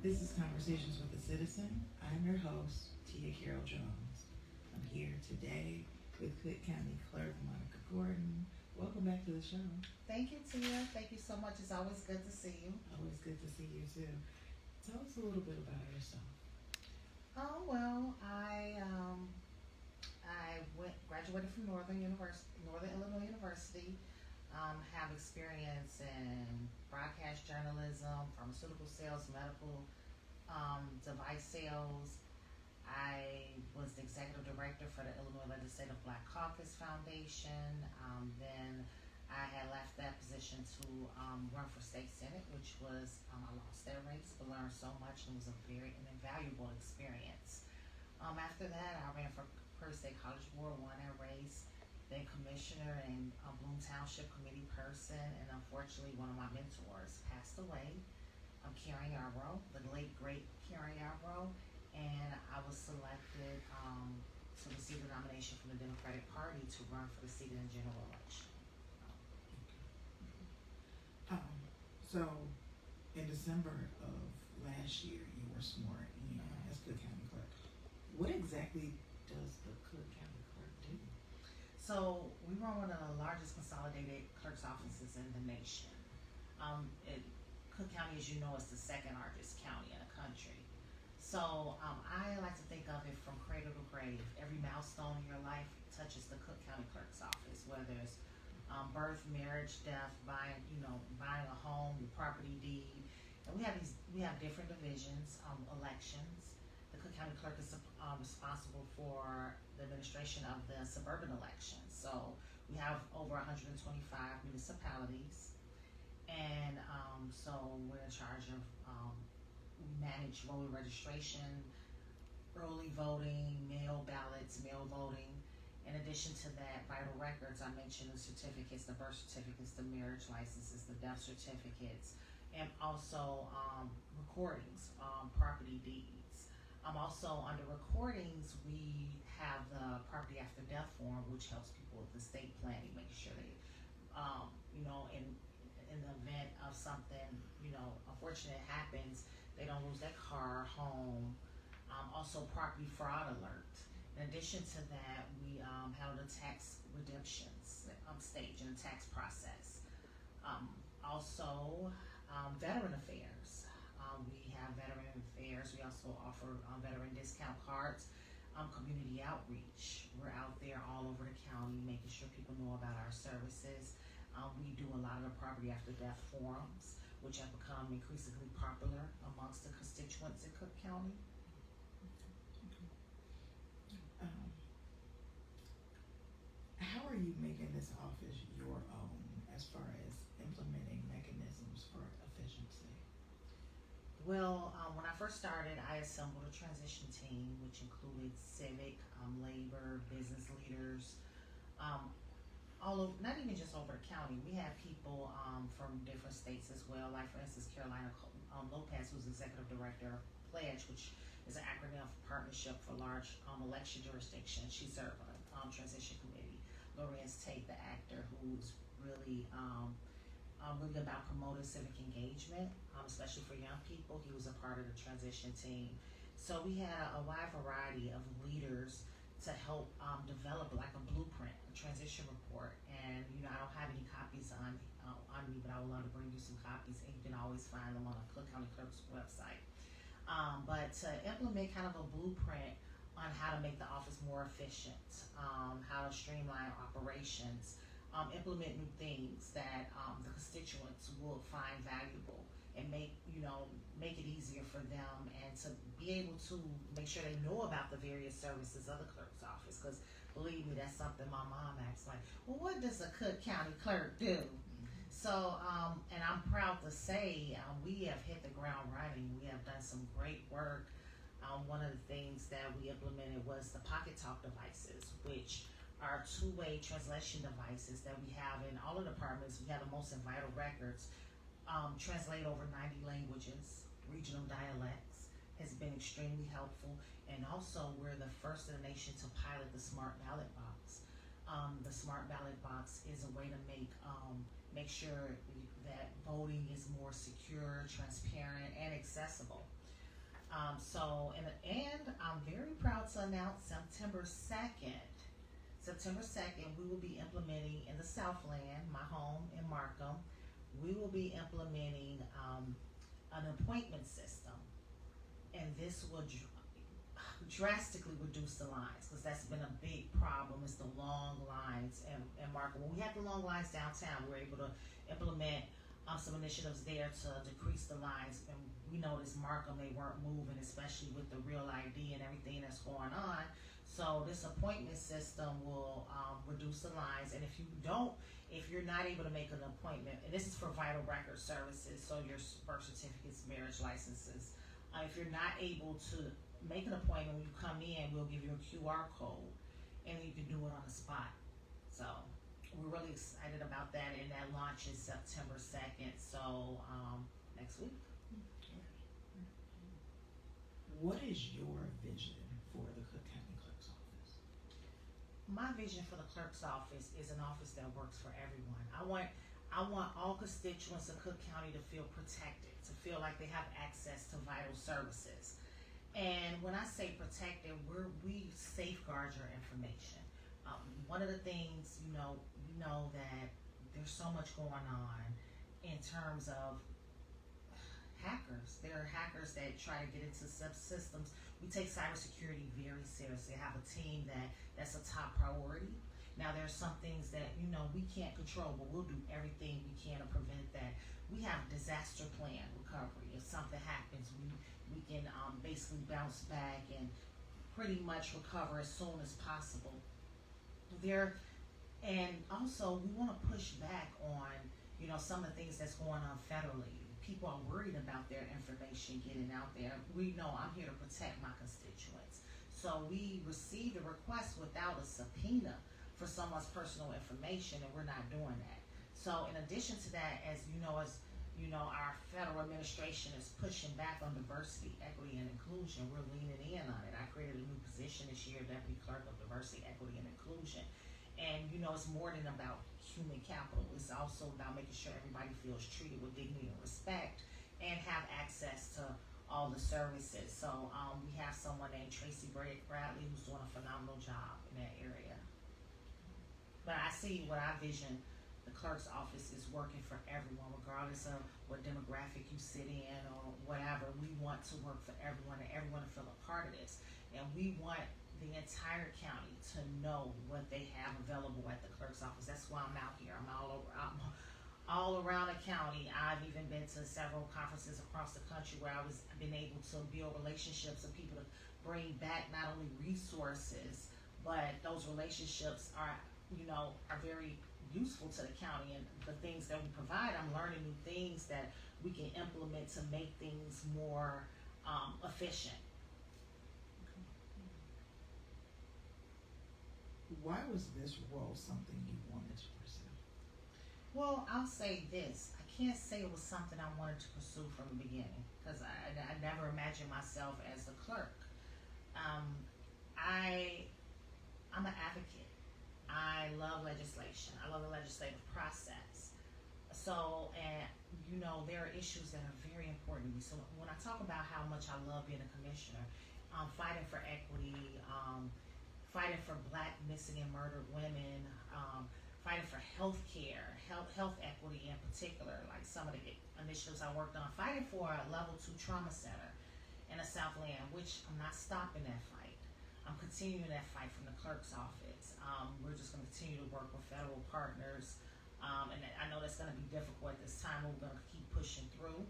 This is Conversations with a Citizen. I'm your host, Tia Carol Jones. I'm here today with Cook County Clerk Gordon. Welcome back to the show. Thank you, Tia. Thank you so much. It's always good to see you. Always good to see you too. Tell us a little bit about yourself. Oh well, I graduated from Northern Illinois University. Have experience in broadcast journalism, pharmaceutical sales, medical device sales. I was the executive director for the Illinois Legislative Black Caucus Foundation. Then I had left that position to run for state senate, which was I lost that race, but learned so much and it was a very invaluable experience. After that, I ran for First State College Board, won that race, then commissioner and Bloom Township committee person, and unfortunately, one of my mentors passed away. Karen Yarbrough, the late great Karen Yarbrough, and I was selected to receive the nomination from the Democratic Party to run for the seat in the general election. So, in December of last year, you were sworn in as Cook County Clerk. What exactly does the Cook County Clerk do? So, we run one of the largest consolidated clerk's offices in the nation. Cook County, as you know, is the second largest county in the country. So I like to think of it from cradle to grave. Every milestone in your life touches the Cook County Clerk's office, whether it's birth, marriage, death, buying a home, your property deed. And we have different divisions, elections. The Cook County Clerk is responsible for the administration of the suburban elections. So we have over 125 municipalities. And so we're in charge of we manage voter registration, early voting, mail ballots, mail voting. In addition to that, vital records, I mentioned the certificates, the birth certificates, the marriage licenses, the death certificates, and also recordings, property deeds. Also under recordings, we have the property after death form, which helps people with estate planning, making sure they, in the event of something, unfortunate happens, they don't lose their car, home. Also property fraud alert. In addition to that, we handle the tax redemptions stage in the tax process. Also, veteran affairs. We have veteran affairs. We also offer veteran discount cards. Community outreach. We're out there all over the county making sure people know about our services. We do a lot of the property after death forums, which have become increasingly popular amongst the constituents in Cook County. How are you making this office your own as far as implementing mechanisms for efficiency? Well, when I first started, I assembled a transition team, which included civic, labor, business leaders, all over, not even just over the county. We had people from different states as well. Like for instance, Carolina Lopez, who's executive director of Pledge, which is an acronym for Partnership for Large Election Jurisdictions. She served on the transition committee. Lorenz Tate, the actor, who's really really about promoting civic engagement, especially for young people. He was a part of the transition team. So we had a wide variety of leaders to help develop like a blueprint, a transition report. And I don't have any copies on me, but I would love to bring you some copies, and you can always find them on the Cook County Clerk's website. But to implement kind of a blueprint on how to make the office more efficient, how to streamline operations, implement new things that the constituents will find valuable, and make it easier for them, and to be able to make sure they know about the various services of the clerk's office. Because believe me, that's something my mom asks, like, well, what does a Cook County clerk do? So, and I'm proud to say we have hit the ground running. We have done some great work. One of the things that we implemented was the Pocket Talk devices, which are two-way translation devices that we have in all of the departments. We have the most vital records, translate over 90 languages, regional dialects, has been extremely helpful. And also, we're the first in the nation to pilot the Smart Ballot Box. The Smart Ballot Box is a way to make sure that voting is more secure, transparent, and accessible. And I'm very proud to announce September 2nd. September 2nd, we will be implementing in the Southland, my home in Markham, we will be implementing an appointment system. And this will drastically reduce the lines because that's been a big problem is the long lines in Markham. When we had the long lines downtown, we were able to implement some initiatives there to decrease the lines. And we noticed Markham, they weren't moving, especially with the real ID and everything that's going on. So this appointment system will reduce the lines. And if you're not able to make an appointment, and this is for vital record services, so your birth certificates, marriage licenses, if you're not able to make an appointment when you come in, we'll give you a QR code, and you can do it on the spot. So we're really excited about that, and that launches September 2nd, so next week. What is your vision for the Cook County Clerk's Office? My vision for the clerk's office is an office that works for everyone. I want all constituents of Cook County to feel protected, to feel like they have access to vital services. And when I say protected, we safeguard your information. One of the things, we know that there's so much going on in terms of hackers. There are hackers that try to get into subsystems. We take cybersecurity very seriously. I have a team that's a top priority. Now there's some things that we can't control, but we'll do everything we can to prevent that. We have disaster plan recovery. If something happens, we can basically bounce back and pretty much recover as soon as possible. And also we want to push back on some of the things that's going on federally. People are worried about their information getting out there. We know I'm here to protect my constituents. So we received a request without a subpoena for someone's personal information, and we're not doing that. So in addition to that, as our federal administration is pushing back on diversity, equity, and inclusion, we're leaning in on it. I created a new position this year, Deputy Clerk of Diversity, Equity, and Inclusion. And it's more than about human capital. It's also about making sure everybody feels treated with dignity and respect and have access to all the services. So we have someone named Tracy Bradley who's doing a phenomenal job in that area. But I see what I vision, the clerk's office is working for everyone, regardless of what demographic you sit in or whatever. We want to work for everyone and everyone to feel a part of this. And we want the entire county to know what they have available at the clerk's office. That's why I'm out here. I'm all around the county. I've even been to several conferences across the country where I've been able to build relationships with people to bring back not only resources, but those relationships are very useful to the county. And the things that we provide, I'm learning new things that we can implement to make things more efficient. Why was this role something you wanted to pursue? Well, I'll say this. I can't say it was something I wanted to pursue from the beginning because I never imagined myself as a clerk. I'm an advocate. I love legislation. I love the legislative process. So, there are issues that are very important to me. So when I talk about how much I love being a commissioner, fighting for equity, fighting for Black, missing, and murdered women, fighting for health equity in particular, like some of the initiatives I worked on, fighting for a level 2 trauma center in the Southland, which I'm not stopping that fight. I'm continuing that fight from the clerk's office. We're just going to continue to work with federal partners, and I know that's going to be difficult at this time, but we're going to keep pushing through.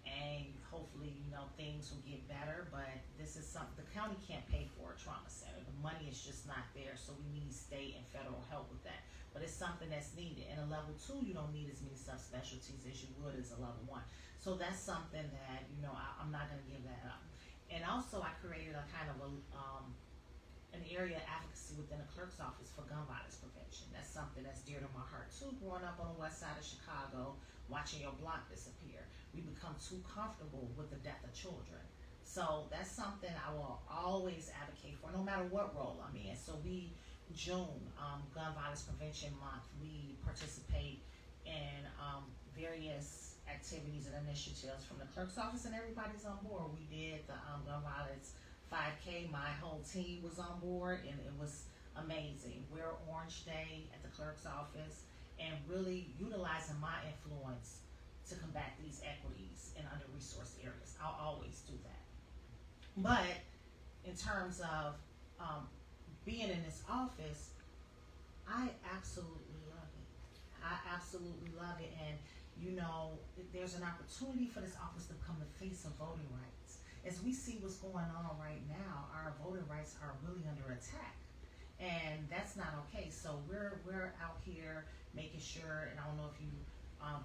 And hopefully, things will get better, but this is something, the county can't pay for a trauma center. The money is just not there, so we need state and federal help with that. But it's something that's needed. In a level 2, you don't need as many subspecialties as you would as a level 1. So that's something that, I'm not going to give that up. And also, I created a kind of an area of advocacy within the clerk's office for gun violence prevention. That's something that's dear to my heart too. Growing up on the west side of Chicago, watching your block disappear, we become too comfortable with the death of children. So that's something I will always advocate for, no matter what role I'm in. So June, Gun Violence Prevention Month, we participate in various activities and initiatives from the clerk's office, and everybody's on board. We did the gun violence 5K. My whole team was on board, and it was amazing. We're Orange Day at the clerk's office, and really utilizing my influence to combat these equities in under-resourced areas. I'll always do that. But in terms of being in this office, I absolutely love it. I absolutely love it. And, you know, there's an opportunity for this office to become the face of voting rights. As we see what's going on right now, our voting rights are really under attack. And that's not okay. So we're out here making sure, and I don't know if you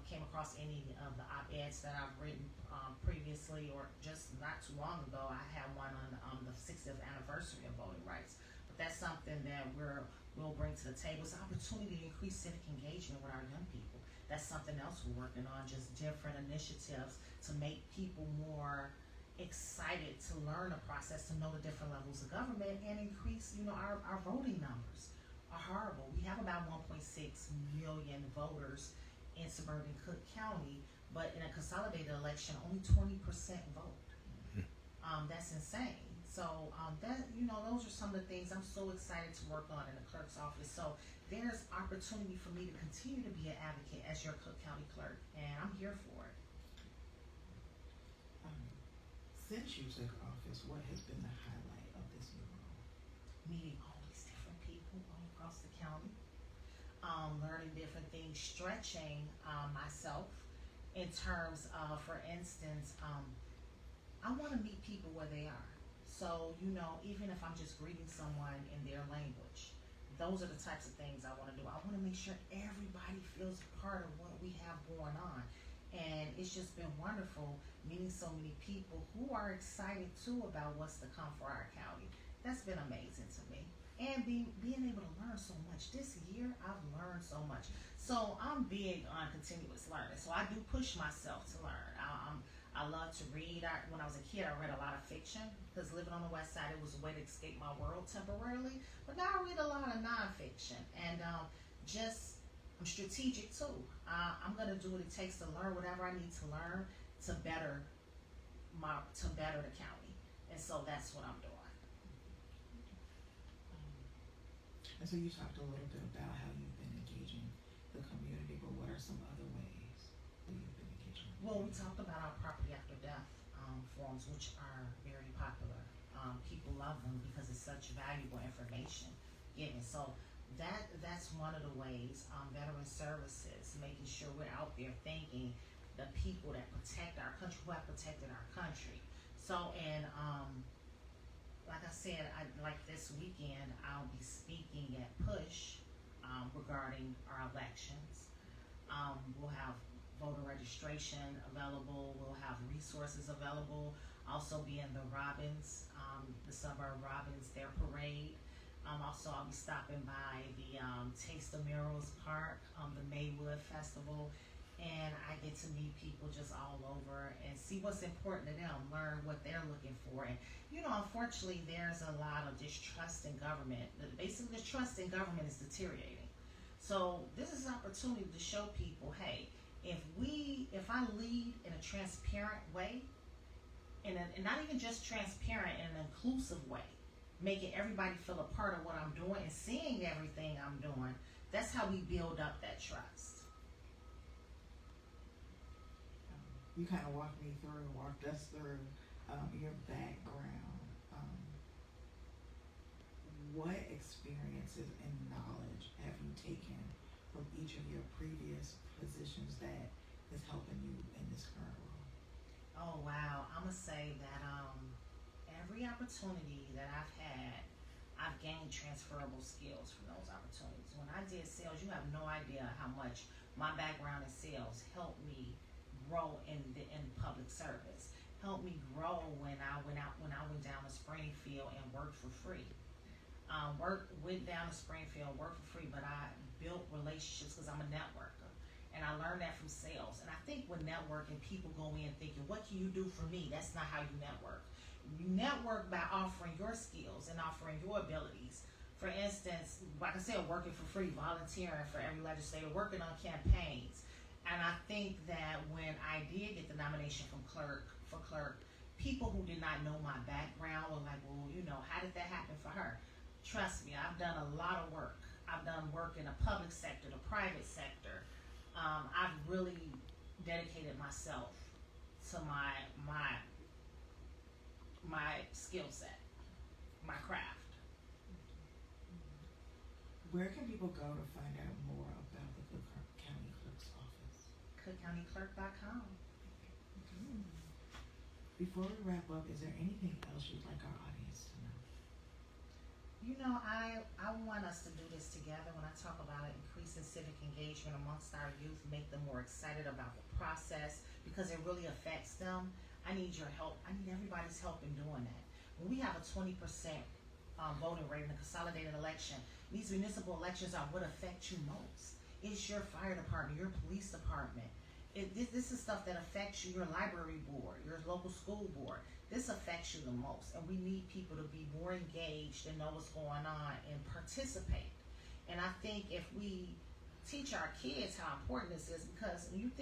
came across any of the op-eds that I've written previously, or just not too long ago. I had one on the 60th anniversary of voting rights. But that's something that we'll bring to the table. It's an opportunity to increase civic engagement with our young people. That's something else we're working on, just different initiatives to make people more excited to learn the process, to know the different levels of government, and increase, you know, our voting numbers are horrible. We have about 1.6 million voters in suburban Cook County, but in a consolidated election, only 20% vote. That's insane. So that, you know, those are some of the things I'm so excited to work on in the clerk's office. So there's opportunity for me to continue to be an advocate as your Cook County clerk, and I'm here for it. Since you took office, what has been the highlight of this new role? Meeting all these different people all across the county, learning different things, stretching myself in terms of, for instance, I want to meet people where they are. So, you know, even if I'm just greeting someone in their language, those are the types of things I want to do. I want to make sure everybody feels part of what we have going on. And it's just been wonderful meeting so many people who are excited too about what's to come for our county. That's been amazing to me. And being able to learn so much. This year, I've learned so much. So I'm big on continuous learning. So I do push myself to learn. I love to read. When I was a kid, I read a lot of fiction because living on the west side, it was a way to escape my world temporarily. But now I read a lot of nonfiction. And I'm strategic too. I'm gonna do what it takes to learn whatever I need to learn to better the county, and so that's what I'm doing. And so you talked a little bit about how you've been engaging the community, but what are some other ways that you've been engaging? Well, we talked about our property after death forms, which are very popular. People love them because it's such valuable information given. So that's one of the ways. Veteran services, making sure we're out there thanking the people that protect our country, who have protected our country. So, and like I said, like this weekend, I'll be speaking at Push regarding our elections. We'll have voter registration available. We'll have resources available. Also be in the Robbins, the suburb Robbins, their parade. Also, I'll be stopping by the Taste of Murals Park, the Maywood Festival, and I get to meet people just all over and see what's important to them, learn what they're looking for. And, you know, unfortunately, there's a lot of distrust in government. Basically, the trust in government is deteriorating. So this is an opportunity to show people, hey, if I lead in a transparent way, and not even just transparent, in an inclusive way, making everybody feel a part of what I'm doing and seeing everything I'm doing, that's how we build up that trust. You kind of walked us through your background. What experiences and knowledge have you taken from each of your previous positions that is helping you in this current role? Oh, wow. I'm going to say that every opportunity that I've had, I've gained transferable skills from those opportunities. When I did sales, you have no idea how much my background in sales helped me grow in public service. Helped me grow when I went down to Springfield and worked for free. Went down to Springfield, worked for free, but I built relationships because I'm a networker. And I learned that from sales. And I think with networking, people go in thinking, what can you do for me? That's not how you network. You network by offering your skills and offering your abilities. For instance, like I said, working for free, volunteering for every legislator, working on campaigns, And I think that when I did get the nomination for clerk, people who did not know my background were like, well, how did that happen for her? Trust me, I've done a lot of work. I've done work in the public sector, the private sector. I've really dedicated myself to my skill set, my craft. Where can people go to find out more about the Cook County Clerk's office? CookCountyClerk.com. Before we wrap up, is there anything else you'd like our audience to know? I want us to do this together. When I talk about increasing civic engagement amongst our youth, make them more excited about the process because it really affects them. I need your help. I need everybody's help in doing that. When we have a 20% voting rate in a consolidated election, these municipal elections are what affect you most. It's your fire department, your police department. This is stuff that affects you, your library board, your local school board. This affects you the most, and we need people to be more engaged and know what's going on and participate. And I think if we teach our kids how important this is, because when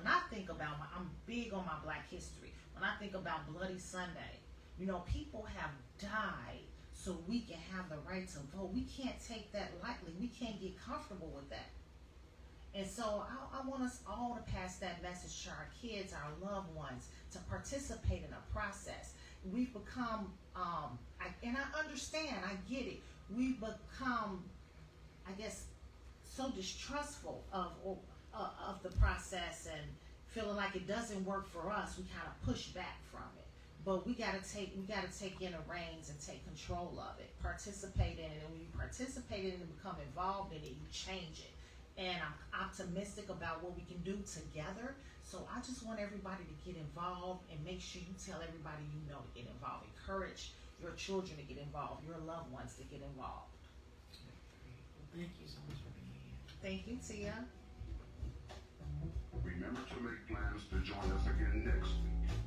I think about I'm big on my Black history. When I think about Bloody Sunday, people have died so we can have the right to vote. We can't take that lightly. We can't get comfortable with that. And so I want us all to pass that message to our kids, our loved ones, to participate in a process. We've become, and I understand, I get it. We've become, I guess, so distrustful of the process and feeling like it doesn't work for us. We kind of push back from it. But we gotta take in the reins and take control of it. Participate in it, and when you participate in it and become involved in it, you change it. And I'm optimistic about what we can do together. So I just want everybody to get involved and make sure you tell everybody to get involved. Encourage your children to get involved, your loved ones to get involved. Well, thank you so much for being here. Thank you, Tia. Remember to make plans to join us again next week.